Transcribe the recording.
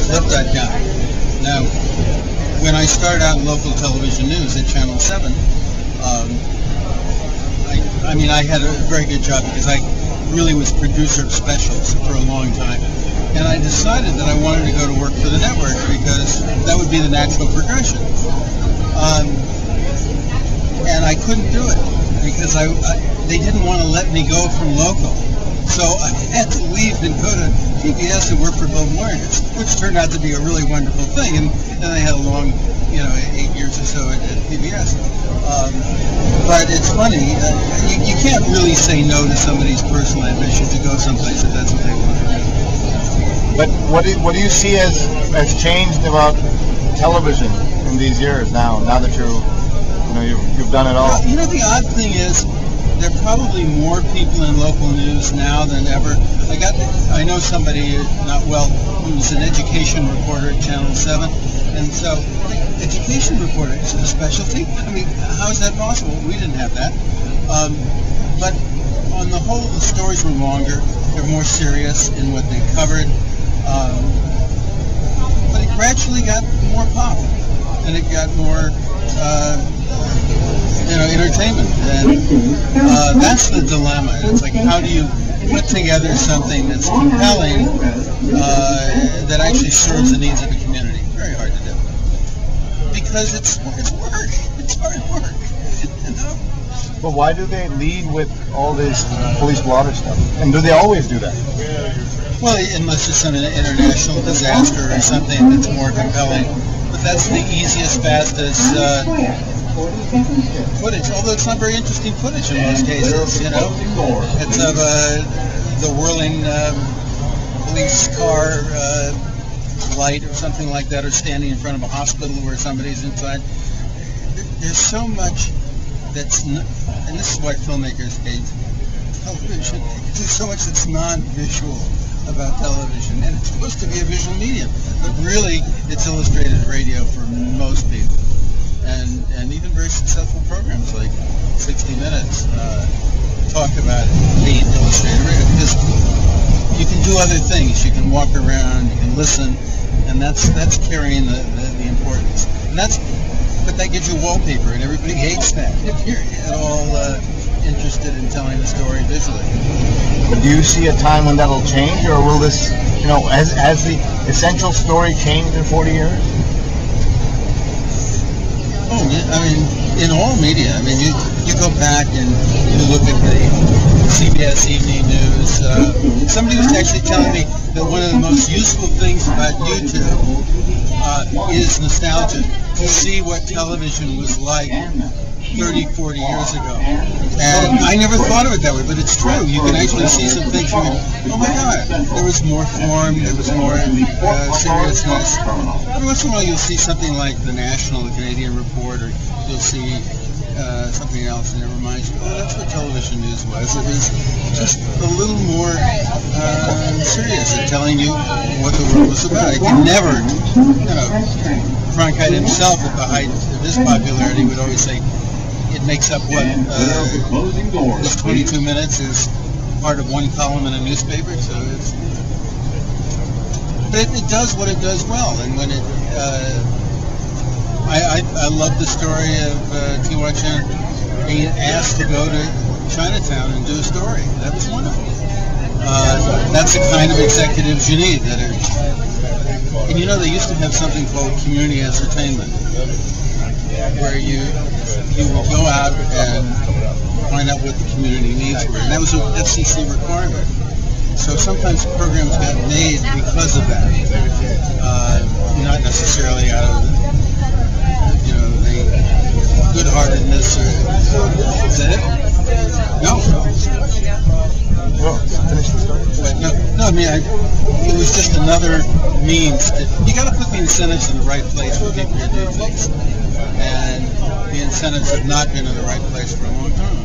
left that down. Now, when I started out in local television news at Channel 7, I mean, I had a very good job because I really was producer of specials for a long time. And I decided that I wanted to go to work for the network because that would be the natural progression. And I couldn't do it because they didn't want to let me go from local. So I had to leave and go to PBS and work for Bill Moyers, which turned out to be a really wonderful thing. And then I had a long, 8 years or so at PBS. But it's funny, you can't really say no to somebody's personal ambition to go someplace if that's what they want to do. But what do you see as changed about television in these years now that you've done it all? Well, the odd thing is, there are probably more people in local news now than ever. I know somebody, who's an education reporter at Channel 7, and so, education reporter is a specialty? I mean, how is that possible? We didn't have that. But on the whole, the stories were longer. They're more serious in what they covered. But it gradually got more pop, and it got more entertainment, and that's the dilemma. It's like, how do you put together something that's compelling that actually serves the needs of the community? Very hard to do because it's work. It's hard work. But why do they lead with all this police blotter stuff? And do they always do that? Well, unless it's an international disaster or something that's more compelling. But that's the easiest, fastest footage, although it's not very interesting footage in most cases, It's of the whirling police car light or something like that, or standing in front of a hospital where somebody's inside. There's so much that's, and this is why filmmakers hate television, there's so much that's non-visual about television, and it's supposed to be a visual medium, but really it's illustrated radio for most people. And even very successful programs like 60 Minutes talk about being illustrated radio, because you can do other things. You can walk around, you can listen, and that's carrying the importance. And but that gives you wallpaper, and everybody hates that if you're at all interested in telling the story visually. But do you see a time when that'll change, or will this, as the essential story change in 40 years? Oh, yeah, I mean, in all media. I mean, you go back and you look at the CBS Evening News. Somebody was actually telling me that one of the most useful things about YouTube is nostalgia. To see what television was like 30, 40 years ago. And I never thought of it that way, but it's true. You can actually see some things you go, oh my God, there was more form, there was more seriousness. Every once in a while you'll see something like The National, the Canadian Report, or you'll see something else, and it reminds you, oh, that's what television news was. It was just a little more serious at telling you what the world was about. It can never, Cronkite himself at the height of his popularity would always say, it makes up what, this 22 minutes is part of one column in a newspaper, so it's, but it does what it does well, and when it, I love the story of T.Y. Chen being asked to go to Chinatown and do a story. That was wonderful. That's the kind of executives you need that are, and they used to have something called community ascertainment, where you would go out and find out what the community needs were, and that was an FCC requirement. So sometimes programs got made because of that, not necessarily out of the good-heartedness. Is that it? No. Well, finish the story. No. I mean, it was just another means. You got to put the incentives in the right place for people to do things, and the incentives have not been in the right place for a long time.